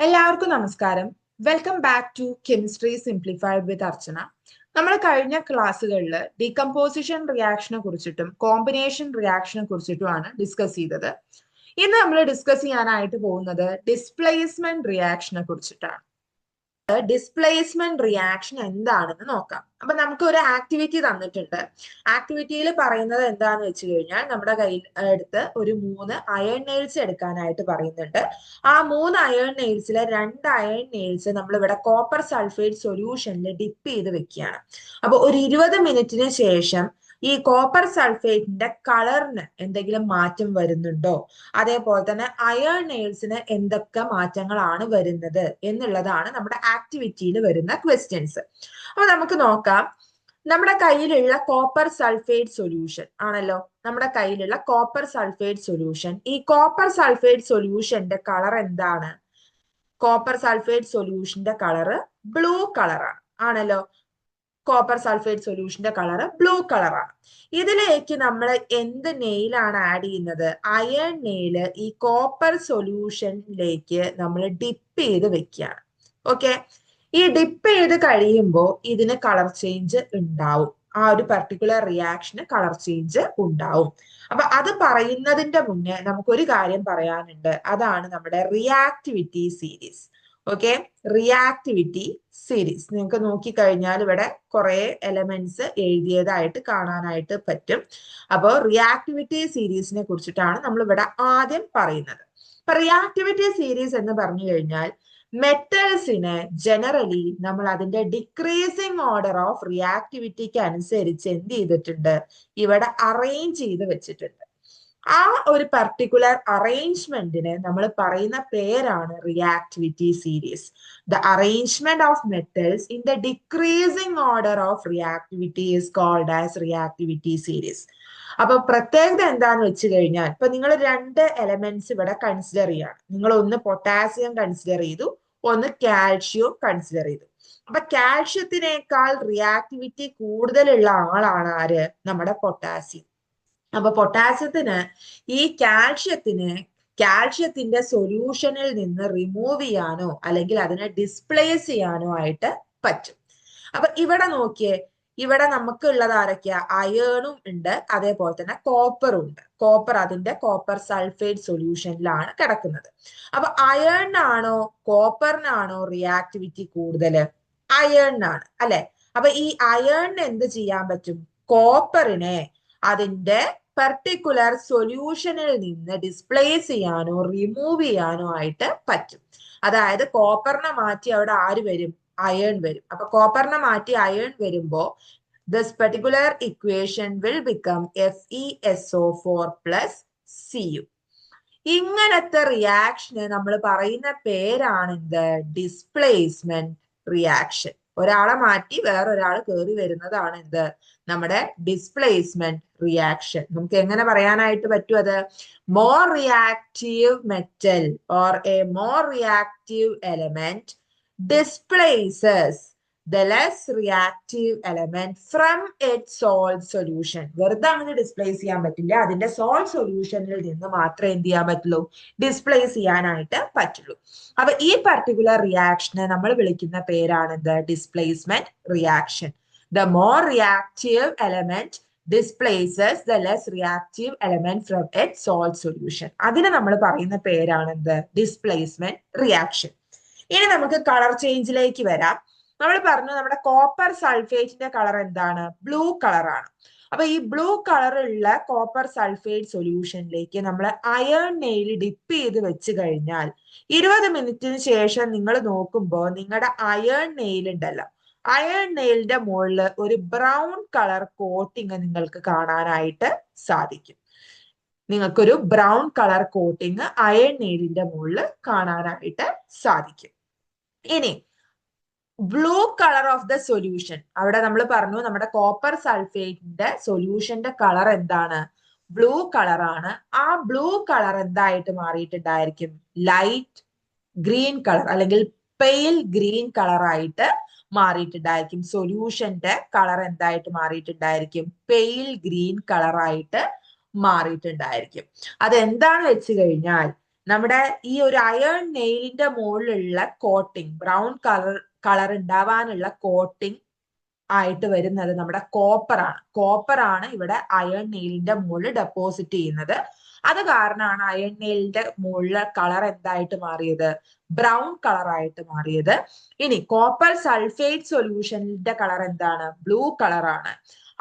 എല്ലാവർക്കും നമസ്കാരം. Welcome back to chemistry simplified with Archana. നമ്മൾ കഴിഞ്ഞ ക്ലാസ്സുകളിൽ ഡീകമ്പോസിഷൻ റിയാക്ഷനെ കുറിച്ചിട്ടും കോമ്പിനേഷൻ റിയാക്ഷനെ കുറിച്ചിട്ടുമാണ് ഡിസ്കസ് ചെയ്തത്. ഇന്ന് നമ്മൾ ഡിസ്കസ് ചെയ്യാനായിട്ട് പോകുന്നത് ഡിസ്പ്ലേസ്മെന്റ് റിയാക്ഷനെ കുറിച്ചിട്ടാണ്. ഡിസ്പ്ലേസ്മെന്റ് റിയാക്ഷൻ എന്താണെന്ന് നോക്കാം. അപ്പൊ നമുക്ക് ഒരു ആക്ടിവിറ്റി തന്നിട്ടുണ്ട്. ആക്ടിവിറ്റിയിൽ പറയുന്നത് എന്താന്ന് വെച്ച് കഴിഞ്ഞാൽ നമ്മുടെ കയ്യിൽ എടുത്ത് ഒരു 3 അയൺ നെയിൽസ് എടുക്കാനായിട്ട് പറയുന്നുണ്ട്. ആ 3 അയൺ നെയിൽസിലെ 2 അയൺ നെയിൽസ് നമ്മൾ ഇവിടെ കോപ്പർ സൾഫേറ്റ് സൊല്യൂഷനിൽ ഡിപ്പ് ചെയ്ത് വെക്കുകയാണ്. അപ്പൊ ഒരു 20 മിനിറ്റിന് ശേഷം ഈ കോപ്പർ സൾഫേറ്റിന്റെ കളറിന് എന്തെങ്കിലും മാറ്റം വരുന്നുണ്ടോ, അതേപോലെ തന്നെ അയൺ നെയിൽസിന് എന്തൊക്കെ മാറ്റങ്ങളാണ് വരുന്നത് എന്നുള്ളതാണ് നമ്മുടെ ആക്ടിവിറ്റിയിൽ വരുന്ന ക്വസ്റ്റ്യൻസ്. അപ്പൊ നമുക്ക് നോക്കാം. നമ്മുടെ കയ്യിലുള്ള കോപ്പർ സൾഫേറ്റ് സൊല്യൂഷൻ ആണല്ലോ, നമ്മുടെ കയ്യിലുള്ള കോപ്പർ സൾഫേറ്റ് സൊല്യൂഷൻ. ഈ കോപ്പർ സൾഫേറ്റ് സൊല്യൂഷന്റെ കളർ എന്താണ്? കോപ്പർ സൾഫേറ്റ് സൊല്യൂഷന്റെ കളറ് ബ്ലൂ കളറാണ് ആണല്ലോ. കോപ്പർ സൾഫേറ്റ് സൊല്യൂഷന്റെ കളർ ബ്ലൂ കളറാണ്. ഇതിലേക്ക് നമ്മൾ എന്ത് നെയിലാണ് ആഡ് ചെയ്യുന്നത്? അയൺ നെയില് ഈ കോപ്പർ സൊല്യൂഷനിലേക്ക് നമ്മൾ ഡിപ്പ് ചെയ്ത് വെക്കുകയാണ്. ഓക്കെ, ഈ ഡിപ്പ് ചെയ്ത് കഴിയുമ്പോൾ ഇതിന് കളർ ചേഞ്ച് ഉണ്ടാവും. ആ ഒരു പർട്ടിക്കുലർ റിയാക്ഷന് കളർ ചേഞ്ച് ഉണ്ടാവും. അപ്പൊ അത് പറയുന്നതിന്റെ മുന്നേ നമുക്കൊരു കാര്യം പറയാനുണ്ട്. അതാണ് നമ്മുടെ reactivity series. Okay, reactivity series നിങ്ങൾക്ക് നോക്കിക്കഴിഞ്ഞാൽ ഇവിടെ കുറെ എലമെന്റ്സ് എഴുതിയതായിട്ട് കാണാനായിട്ട് പറ്റും. അപ്പോൾ റിയാക്ടിവിറ്റി സീരീസിനെ കുറിച്ചിട്ടാണ് നമ്മൾ ഇവിടെ ആദ്യം പറയുന്നത്. അപ്പൊ റിയാക്ടിവിറ്റി സീരീസ് എന്ന് പറഞ്ഞു കഴിഞ്ഞാൽ മെറ്റൽസിനെ ജനറലി നമ്മൾ അതിന്റെ ഡിക്രീസിങ് ഓർഡർ ഓഫ് റിയാക്ടിവിറ്റിക്ക് അനുസരിച്ച് എന്ത് ചെയ്തിട്ടുണ്ട്? ഇവിടെ അറേഞ്ച് ചെയ്ത് വെച്ചിട്ടുണ്ട്. ആ ഒരു പർട്ടിക്കുലർ അറേഞ്ച്മെന്റിന് നമ്മൾ പറയുന്ന പേരാണ് reactivity series. The arrangement of metals in the decreasing order of reactivity is called as reactivity series. അപ്പൊ പ്രത്യേകത എന്താന്ന് വെച്ച് കഴിഞ്ഞാൽ, ഇപ്പൊ നിങ്ങൾ 2 എലമെന്റ്സ് ഇവിടെ കൺസിഡർ ചെയ്യാണ്. നിങ്ങൾ ഒന്ന് പൊട്ടാസ്യം കൺസിഡർ ചെയ്തു, ഒന്ന് കാൽഷ്യം കൺസിഡർ ചെയ്തു. അപ്പൊ കാൽഷ്യത്തിനേക്കാൾ റിയാക്ടിവിറ്റി കൂടുതലുള്ള ആളാണ് ആര്? നമ്മുടെ പൊട്ടാസ്യം. അപ്പൊ പൊട്ടാസ്യത്തിന് ഈ കാൽഷ്യത്തിന്റെ സൊല്യൂഷനിൽ നിന്ന് റിമൂവ് ചെയ്യാനോ അല്ലെങ്കിൽ അതിനെ ഡിസ്പ്ലേസ് ചെയ്യാനോ ആയിട്ട് പറ്റും. അപ്പൊ ഇവിടെ നോക്കിയേ, ഇവിടെ നമുക്ക് ഉള്ളത് ആരൊക്കെയാ? അയേണും ഉണ്ട്, അതേപോലെ തന്നെ കോപ്പറും ഉണ്ട്. കോപ്പർ അതിന്റെ കോപ്പർ സൾഫേറ്റ് സൊല്യൂഷനിലാണ് കിടക്കുന്നത്. അപ്പൊ അയേണിനാണോ കോപ്പറിനാണോ റിയാക്ടിവിറ്റി കൂടുതല്? അയേണിനാണ് അല്ലെ. അപ്പൊ ഈ അയേണിന് എന്ത് ചെയ്യാൻ പറ്റും? കോപ്പറിനെ അതിന്റെ പർട്ടിക്കുലർ സൊല്യൂഷനിൽ നിന്ന് ഡിസ്പ്ലേസ് ചെയ്യാനോ റിമൂവ് ചെയ്യാനോ ആയിട്ട് പറ്റും. അതായത് കോപ്പറിനെ മാറ്റി അവിടെ ആര് വരും? അയേൺ വരും. അപ്പൊ കോപ്പറിനെ മാറ്റി അയേൺ വരുമ്പോ this particular equation will become FeSO4 plus Cu. ഇങ്ങനത്തെ റിയാക്ഷന് നമ്മൾ പറയുന്ന പേരാണ് എന്ത്? Displacement reaction. ഒരാളെ മാറ്റി വേറൊരാൾ കയറി വരുന്നതാണ് എന്ത്? നമ്മുടെ ഡിസ്പ്ലേസ്മെന്റ് റിയാക്ഷൻ. നമുക്ക് എങ്ങനെ പറയാനായിട്ട് പറ്റും അത്? More reactive metal or A more reactive element displaces the less reactive element from its salt solution. വെറുതെ അങ്ങനെ ഡിസ്പ്ലേസ് ചെയ്യാൻ പറ്റില്ല. അതിന്റെ സോൾട്ട് സൊല്യൂഷനിൽ നിന്ന് മാത്രമേ എന്ത് ചെയ്യാൻ പറ്റുള്ളൂ? ഡിസ്പ്ലേസ് ചെയ്യാനായിട്ട് പറ്റുള്ളൂ. അപ്പൊ ഈ പർട്ടിക്കുലർ റിയാക്ഷനെ നമ്മൾ വിളിക്കുന്ന പേരാണ് എന്ത്? Displacement reaction. The more reactive element displaces the less reactive element from its salt solution. അതിന് നമ്മൾ പറയുന്ന പേരാണ് എന്ത്? Displacement reaction. ഇനി നമുക്ക് കളർ ചേഞ്ചിലേക്ക് വരാം. നമ്മൾ പറഞ്ഞു നമ്മുടെ കോപ്പർ സൾഫേറ്റിന്റെ കളർ എന്താണ്? ബ്ലൂ കളറാണ്. അപ്പൊ ഈ ബ്ലൂ കളറുള്ള കോപ്പർ സൾഫേറ്റ് സൊല്യൂഷനിലേക്ക് നമ്മൾ അയൺ നെയിൽ ഡിപ്പ് ചെയ്ത് വെച്ച് കഴിഞ്ഞാൽ 20 മിനിറ്റിന് ശേഷം നിങ്ങൾ നോക്കുമ്പോൾ നിങ്ങളുടെ അയൺ നെയിൽ ഉണ്ടല്ലോ, അയൺ നെയിലിന്റെ മുകളിൽ ഒരു ബ്രൗൺ കളർ കോട്ടിങ് നിങ്ങൾക്ക് കാണാനായിട്ട് സാധിക്കും. നിങ്ങൾക്കൊരു ബ്രൗൺ കളർ കോട്ടിങ് അയൺ നെയിലിന്റെ മുകളിൽ കാണാനായിട്ട് സാധിക്കും. ഇനി blue colour of the solution, അവിടെ നമ്മൾ പറഞ്ഞു നമ്മുടെ കോപ്പർ സൾഫേറ്റിന്റെ സൊല്യൂഷന്റെ കളർ എന്താണ്? ബ്ലൂ കളറാണ്. ആ ബ്ലൂ കളർ എന്തായിട്ട് മാറിയിട്ടുണ്ടായിരിക്കും? ലൈറ്റ് ഗ്രീൻ കളർ അല്ലെങ്കിൽ പെയിൽ ഗ്രീൻ കളറായിട്ട് മാറിയിട്ടുണ്ടായിരിക്കും. സൊല്യൂഷന്റെ കളർ എന്തായിട്ട് മാറിയിട്ടുണ്ടായിരിക്കും? പെയിൽ ഗ്രീൻ കളറായിട്ട് മാറിയിട്ടുണ്ടായിരിക്കും. അതെന്താണ് വെച്ച് കഴിഞ്ഞാൽ നമ്മുടെ ഈ ഒരു അയേൺ നെയിലിന്റെ മുകളിലുള്ള കോട്ടിംഗ്, ബ്രൗൺ കളർ ഉണ്ടാവാനുള്ള കോട്ടിംഗ് ആയിട്ട് വരുന്നത് നമ്മുടെ കോപ്പറാണ് ഇവിടെ അയേൺ നെയിലിന്റെ മുകളിൽ ഡെപ്പോസിറ്റ് ചെയ്യുന്നത്. അത് കാരണമാണ് അയേൺ നെയിലിന്റെ മുകളിലെ കളർ എന്തായിട്ട് മാറിയത്, ബ്രൗൺ കളറായിട്ട് മാറിയത്. ഇനി കോപ്പർ സൾഫേറ്റ് സൊല്യൂഷനിന്റെ കളർ എന്താണ്, ബ്ലൂ കളറാണ്.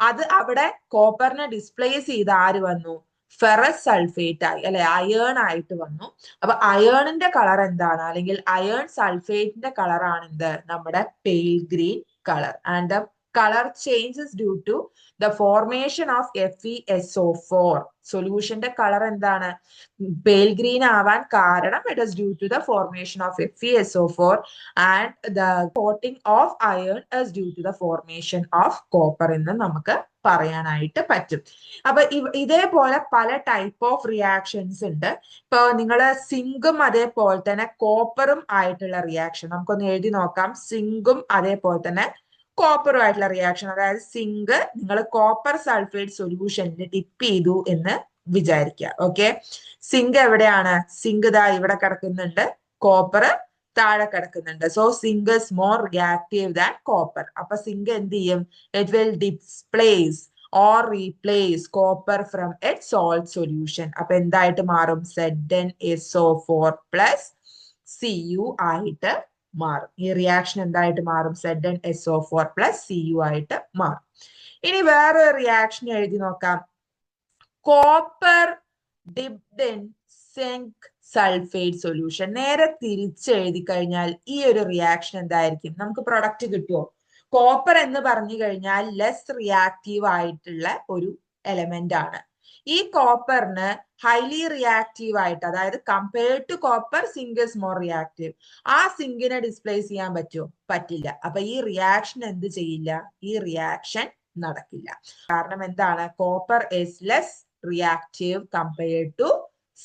അത് അവിടെ കോപ്പറിനെ ഡിസ്പ്ലേസ് ചെയ്ത് ആര് വന്നു, ഫെറസ് സൾഫേറ്റ് ആയി, അല്ലെ, അയേൺ ആയിട്ട് വന്നു. അപ്പൊ അയേണിന്റെ കളർ എന്താണ്, അല്ലെങ്കിൽ അയേൺ സൾഫേറ്റിന്റെ കളറാണ് എന്ത്, നമ്മുടെ pale green colour. And the color changes due to the formation of FeSO4. സൊല്യൂഷന്റെ കളർ എന്താണ്, പെയിൽ ഗ്രീൻ ആവാൻ കാരണം it is due to the formation of FeSO4 and the coating of iron is due to the formation of copper എന്ന് നമുക്ക് പറയാനായിട്ട് പറ്റും. അപ്പൊ ഇതേപോലെ പല ടൈപ്പ് ഓഫ് റിയാക്ഷൻസ് ഉണ്ട്. ഇപ്പൊ നിങ്ങൾ സിങ്കും അതേപോലെ തന്നെ കോപ്പറും ആയിട്ടുള്ള റിയാക്ഷൻ നമുക്കൊന്ന് എഴുതി നോക്കാം. സിങ്കും അതേപോലെ തന്നെ കോപ്പറുമായിട്ടുള്ള റിയാക്ഷൻ, അതായത് സിങ്ക് നിങ്ങൾ കോപ്പർ സൾഫേറ്റ് സൊല്യൂഷനിൽ ഡിപ്പ് ചെയ്തു എന്ന് വിചാരിക്കുക. ഓക്കെ, സിങ്ക് എവിടെയാണ്, സിങ്ക് ദാ ഇവിടെ കിടക്കുന്നുണ്ട്, കോപ്പർ താഴെ കിടക്കുന്നുണ്ട്. So zinc is more reactive than copper. അപ്പൊ സിങ്ക് എന്ത് ചെയ്യും, it will displace or replace copper from its salt solution. അപ്പൊ എന്തായിട്ട് മാറും, ZnSO4 പ്ലസ് Cu ആയിട്ട് മാറും. ഈ റിയാക്ഷൻ എന്തായിട്ട് മാറും, ZnSO4 പ്ലസ് Cu ആയിട്ട് മാറും. ഇനി വേറെ റിയാക്ഷൻ എഴുതി നോക്കാം. Copper dipped in zinc sulphate solution. നേരെ തിരിച്ചെഴുതി കഴിഞ്ഞാൽ ഈ ഒരു റിയാക്ഷൻ എന്തായിരിക്കും, നമുക്ക് പ്രൊഡക്റ്റ് കിട്ടുമോ? കോപ്പർ എന്ന് പറഞ്ഞു കഴിഞ്ഞാൽ ലെസ് റിയാക്റ്റീവ് ആയിട്ടുള്ള ഒരു എലമെന്റ് ആണ്. ഈ കോപ്പറിന് ഹൈലി റിയാക്റ്റീവ് ആയിട്ട്, അതായത് compared to copper zinc is more reactive. ആ സിങ്കിനെ ഡിസ്പ്ലേസ് ചെയ്യാൻ പറ്റുമോ? പറ്റില്ല. അപ്പൊ ഈ റിയാക്ഷൻ എന്ത് ചെയ്യില്ല, ഈ റിയാക്ഷൻ നടക്കില്ല. കാരണം എന്താണ്, copper is less reactive compared to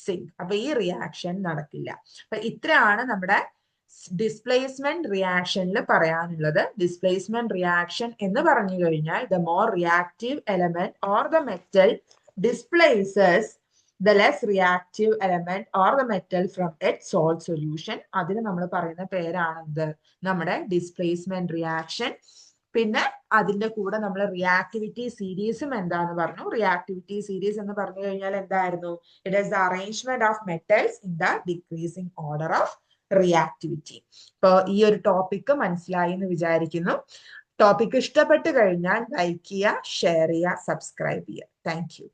zinc. അപ്പൊ ഈ റിയാക്ഷൻ നടക്കില്ല. അപ്പൊ ഇത്രയാണ് നമ്മുടെ ഡിസ്പ്ലേസ്മെന്റ് റിയാക്ഷനിൽ പറയാനുള്ളത്. ഡിസ്പ്ലേസ്മെന്റ് റിയാക്ഷൻ എന്ന് പറഞ്ഞു കഴിഞ്ഞാൽ the more reactive element or the metal displaces the less reactive element or the metal from its salt solution. അതിന് നമ്മൾ പറയുന്ന പേരാണ് എന്ത്, നമ്മുടെ ഡിസ്പ്ലേസ്മെന്റ് റിയാക്ഷൻ. പിന്നെ അതിന്റെ കൂടെ നമ്മൾ റിയാക്ടിവിറ്റി സീരീസും എന്താന്ന് പറഞ്ഞു. റിയാക്ടിവിറ്റി സീരീസ് എന്ന് പറഞ്ഞു കഴിഞ്ഞാൽ എന്തായിരുന്നു, it is the arrangement of metals in the decreasing order of reactivity. ഇപ്പൊ ഈ ഒരു ടോപ്പിക് മനസ്സിലായി എന്ന് വിചാരിക്കുന്നു. ടോപ്പിക് ഇഷ്ടപ്പെട്ട് കഴിഞ്ഞാൽ ലൈക്ക് ചെയ്യുക, ഷെയർ ചെയ്യുക, സബ്സ്ക്രൈബ് ചെയ്യുക. Thank you.